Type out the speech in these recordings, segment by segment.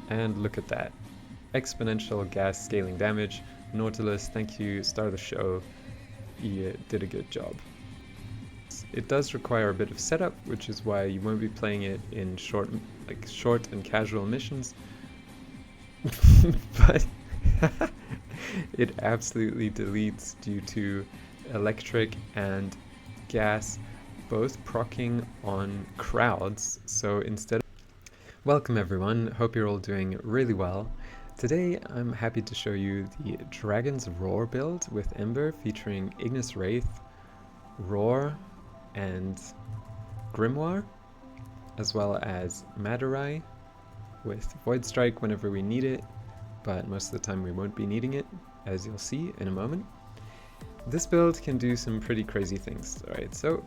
And look at that. Exponential gas scaling damage. Nautilus, thank you, star of the show. You did a good job. It does require a bit of setup, which is why you won't be playing it in short and casual missions. But it absolutely deletes due to electric and gas both proccing on crowds. So instead, welcome everyone, hope you're all doing really well. Today I'm happy to show you the Dragon's Roar build with Ember featuring Ignis Wraith, Roar, and Grimoire, as well as Madurai with Void Strike whenever we need it, but most of the time we won't be needing it, as you'll see in a moment. This build can do some pretty crazy things, alright? So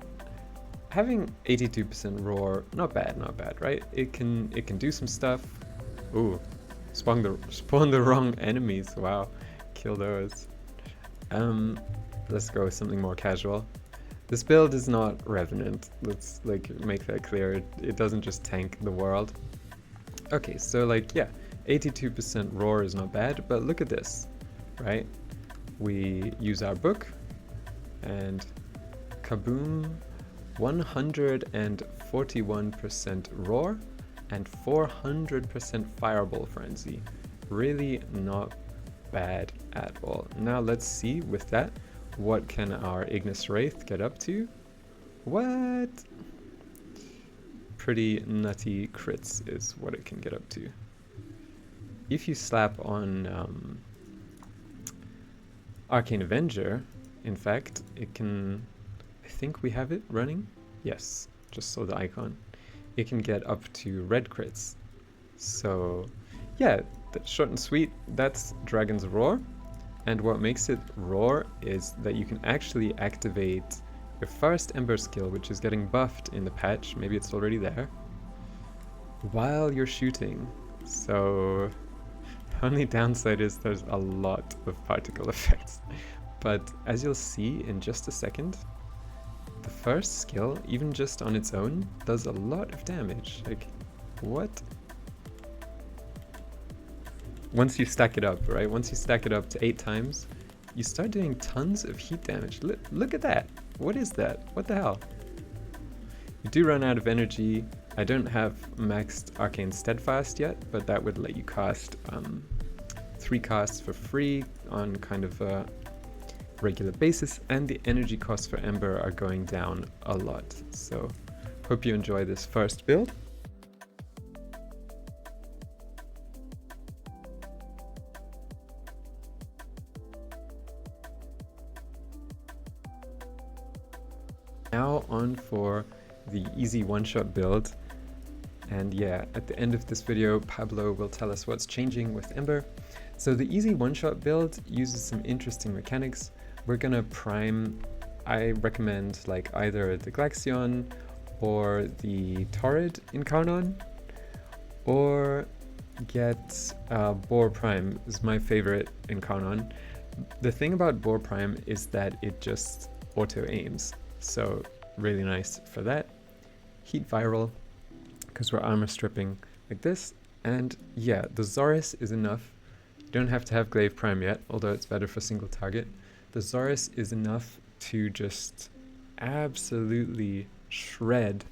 having 82% Roar, not bad, right? It can do some stuff. Ooh, spawn the wrong enemies. Wow, kill those. Let's go with something more casual. This build is not Revenant. Let's make that clear. It doesn't just tank the world. Okay, so yeah, 82% Roar is not bad, but look at this, right? We use our book and kaboom, 141% Roar and 400% Fireball Frenzy. Really not bad at all. Now let's see with that, what can our Ignis Wraith get up to? What? Pretty nutty crits is what it can get up to. If you slap on Arcane Avenger, in fact, it can, I think we have it running. Yes, just saw the icon. It can get up to red crits. So yeah, that's short and sweet. That's Dragon's Roar. And what makes it Roar is that you can actually activate your first Ember skill, which is getting buffed in the patch, maybe it's already there, while you're shooting. So the only downside is there's a lot of particle effects. But as you'll see in just a second, the first skill, even just on its own, does a lot of damage. Like, what? Once you stack it up, right? Once you stack it up to 8 times, you start doing tons of heat damage. Look at that. What is that? What the hell? You do run out of energy. I don't have maxed Arcane Steadfast yet, but that would let you cast 3 casts for free on kind of a regular basis, and the energy costs for Ember are going down a lot. So hope you enjoy this first build. Now on for the easy one-shot build, and yeah, at the end of this video Pablo will tell us what's changing with Ember. So the easy one-shot build uses some interesting mechanics. We're gonna prime, I recommend either the Glaxion or the Torrid Incarnon, or get Boar Prime is my favorite Incarnon. The thing about Boar Prime is that it just auto aims. So really nice for that. Heat Viral, because we're armor stripping like this. And yeah, the Zorus is enough. You don't have to have Glaive Prime yet, although it's better for single target. The Zorus is enough to just absolutely shred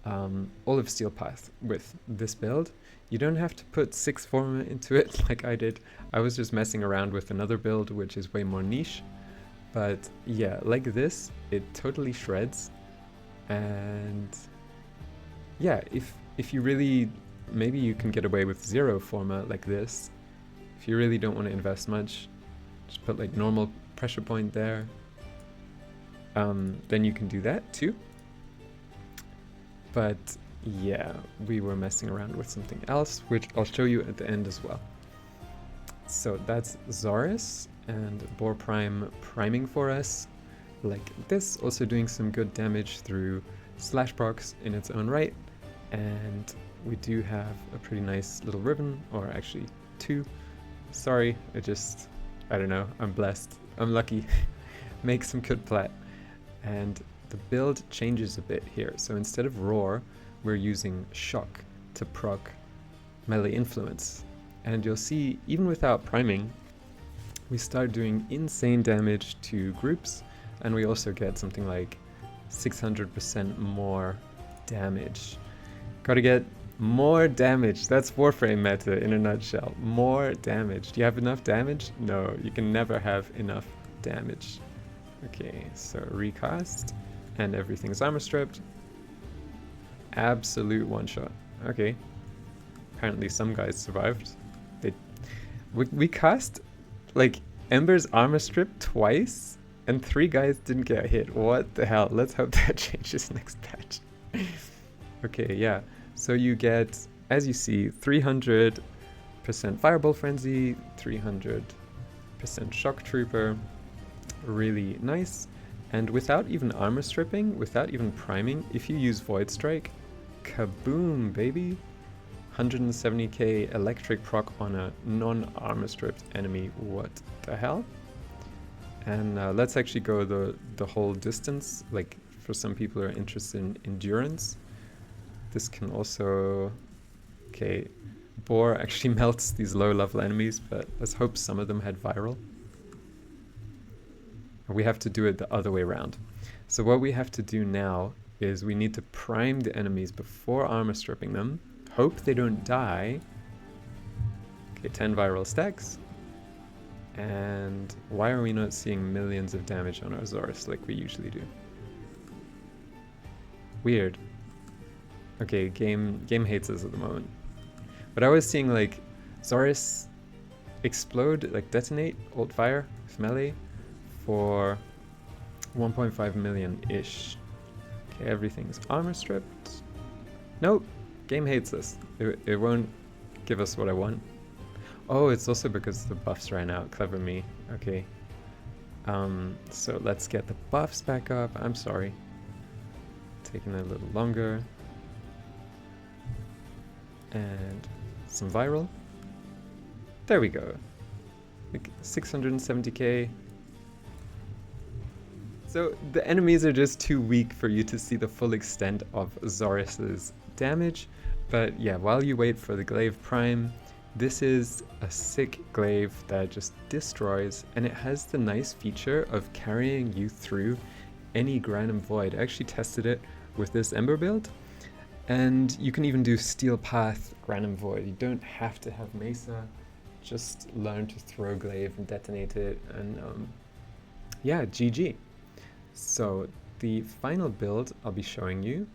all of Steel Path with this build. You don't have to put 6 Forma into it like I did. I was just messing around with another build which is way more niche. But yeah, like this, it totally shreds. And yeah, if you really, maybe you can get away with 0 Forma like this. If you really don't want to invest much, just put normal pressure point there. Then you can do that too. But yeah, we were messing around with something else, which I'll show you at the end as well. So that's Zorus and Boar Prime priming for us like this, also doing some good damage through slash procs in its own right. And we do have a pretty nice little ribbon, or actually 2. Sorry, I don't know, I'm blessed, I'm lucky. Make some good plat. And the build changes a bit here. So instead of Roar, we're using Shock to proc melee influence. And you'll see, even without priming, we start doing insane damage to groups, and we also get something like 600% more damage. Gotta get more damage. That's Warframe meta in a nutshell. More damage. Do you have enough damage? No, you can never have enough damage. Okay, so recast, and everything's armor stripped. Absolute one shot. Okay. Apparently some guys survived. We cast like Ember's armor strip twice and 3 guys didn't get hit. What the hell? Let's hope that changes next patch. Okay, yeah. So you get, as you see, 300% Fireball Frenzy, 300% Shock Trooper. Really nice. And without even armor stripping, without even priming, if you use Void Strike, kaboom, baby! 170k electric proc on a non-armor stripped enemy. What the hell? And let's actually go the whole distance. Like, for some people who are interested in endurance, this can also... Okay, Boar actually melts these low-level enemies, but let's hope some of them had viral. We have to do it the other way around. So what we have to do now is we need to prime the enemies before armor stripping them. Hope they don't die. Okay, 10 viral stacks. And why are we not seeing millions of damage on our Zorus like we usually do? Weird. Okay, game hates us at the moment. But I was seeing like Zorus explode, like detonate, ult fire with melee for 1.5 million-ish. Okay, everything's armor stripped. Nope. Game hates us. It won't give us what I want. Oh, it's also because the buffs ran out. Clever me. Okay. So let's get the buffs back up. I'm sorry. Taking a little longer. And some viral. There we go. Like 670k. So the enemies are just too weak for you to see the full extent of Zorus's damage. But yeah, while you wait for the Glaive Prime, this is a sick Glaive that just destroys, and it has the nice feature of carrying you through any Granum Void. I actually tested it with this Ember build, and you can even do Steel Path Granum Void. You don't have to have Mesa, just learn to throw Glaive and detonate it, and yeah, GG. So the final build I'll be showing you,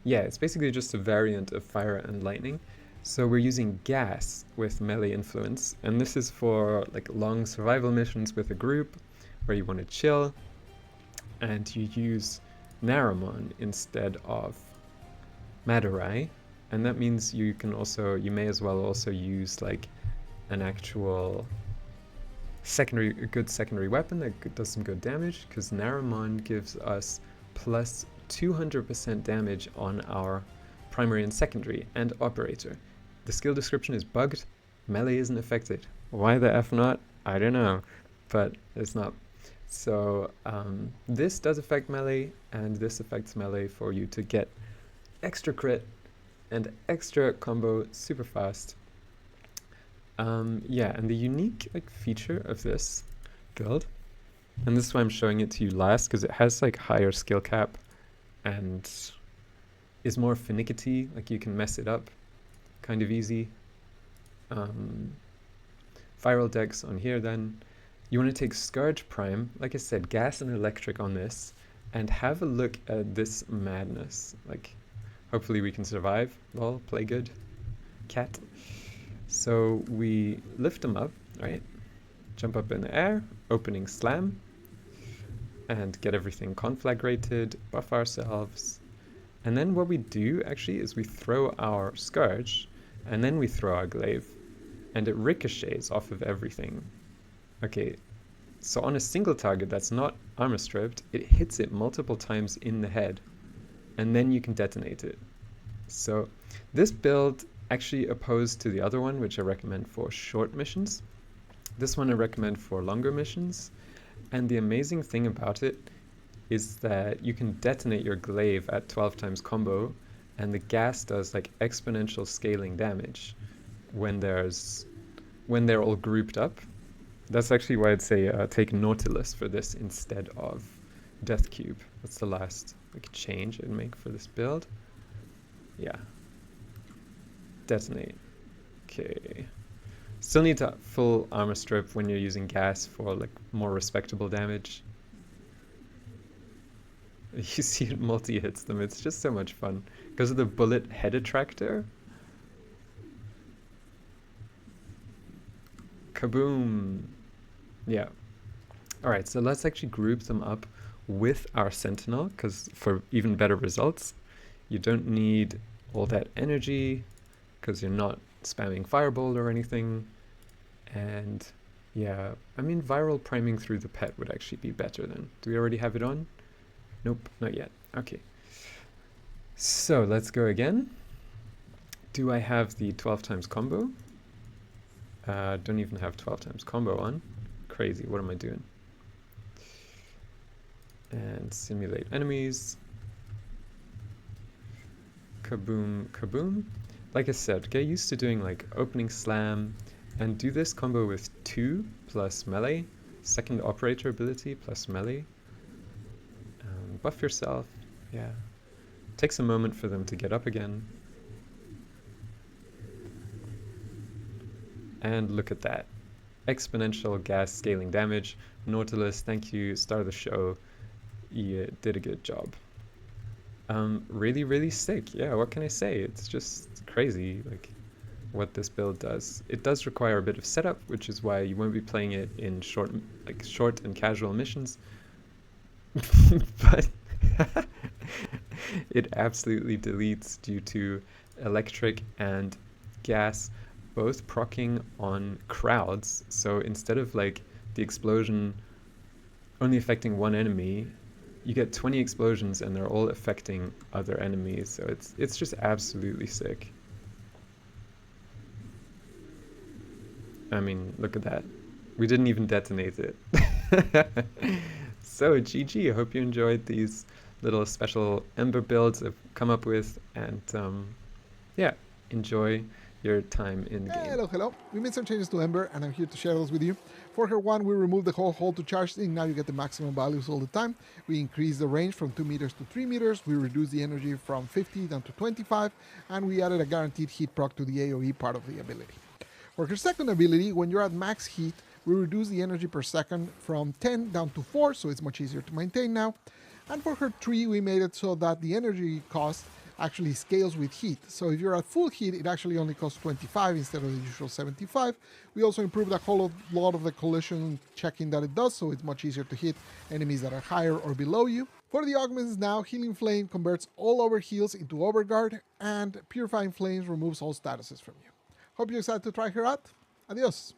yeah, it's basically just a variant of Fire and Lightning. So we're using Gas with melee influence, and this is for like long survival missions with a group where you want to chill, and you use Naramon instead of Madurai, and that means you may as well also use like an actual good secondary weapon that does some good damage, because Naramon gives us plus 200% damage on our primary and secondary and operator. The skill description is bugged. Melee isn't affected. Why the F not? I don't know, but it's not. So this does affect melee, and this affects melee for you to get extra crit and extra combo super fast. Yeah, and the unique feature of this build, and this is why I'm showing it to you last, because it has like higher skill cap and is more finicky. Like you can mess it up kind of easy. Viral decks on here. Then you want to take Scourge Prime, like I said, Gas and Electric on this, and have a look at this madness. Like, hopefully we can survive. Lol, play good, cat. So we lift them up, right? Jump up in the air, opening slam, and get everything conflagrated, buff ourselves. And then what we do actually is we throw our Scourge, and then we throw our Glaive, and it ricochets off of everything. Okay, so on a single target that's not armor stripped, it hits it multiple times in the head, and then you can detonate it. So this build, actually opposed to the other one, which I recommend for short missions, this one I recommend for longer missions. And the amazing thing about it is that you can detonate your Glaive at 12 times combo, and the gas does like exponential scaling damage when they're all grouped up. That's actually why I'd say take Nautilus for this instead of Death Cube. That's the last like change I'd make for this build. Yeah. Detonate. Okay. Still need to full armor strip when you're using gas for like more respectable damage. You see it multi-hits them. It's just so much fun because of the bullet head attractor. Kaboom. Yeah. All right, so let's actually group them up with our Sentinel, because for even better results, you don't need all that energy because you're not spamming Firebolt or anything. And yeah, I mean, viral priming through the pet would actually be better then. Do we already have it on? Nope, not yet. Okay. So let's go again. Do I have the 12 times combo? Don't even have 12 times combo on. Crazy, what am I doing? And simulate enemies. Kaboom, kaboom. Like I said, get used to doing like opening slam and do this combo with 2 plus melee, second operator ability plus melee. Buff yourself, yeah. Takes a moment for them to get up again. And look at that. Exponential gas scaling damage. Nautilus, thank you, star of the show. You did a good job. Really, really sick. Yeah, what can I say? It's just crazy, like, what this build does. It does require a bit of setup, which is why you won't be playing it in short and casual missions. But it absolutely deletes due to electric and gas both proccing on crowds. So instead of like the explosion only affecting one enemy, you get 20 explosions and they're all affecting other enemies. So it's just absolutely sick. I mean, look at that. We didn't even detonate it. So GG, I hope you enjoyed these little special Ember builds I've come up with, and yeah, enjoy your time in the game. Hello. We made some changes to Ember, and I'm here to share those with you. For her one, we removed the whole hold to charge thing. Now you get the maximum values all the time. We increased the range from 2 meters to 3 meters. We reduced the energy from 50 down to 25, and we added a guaranteed heat proc to the AoE part of the ability. For her second ability, when you're at max heat, we reduce the energy per second from 10 down to 4, so it's much easier to maintain now. And for her 3, we made it so that the energy cost actually scales with heat. So if you're at full heat, it actually only costs 25 instead of the usual 75. We also improved a whole lot of the collision checking that it does, so it's much easier to hit enemies that are higher or below you. For the augments now, Healing Flame converts all over heals into Overguard, and Purifying Flames removes all statuses from you. Hope you're excited to try her out. Adios!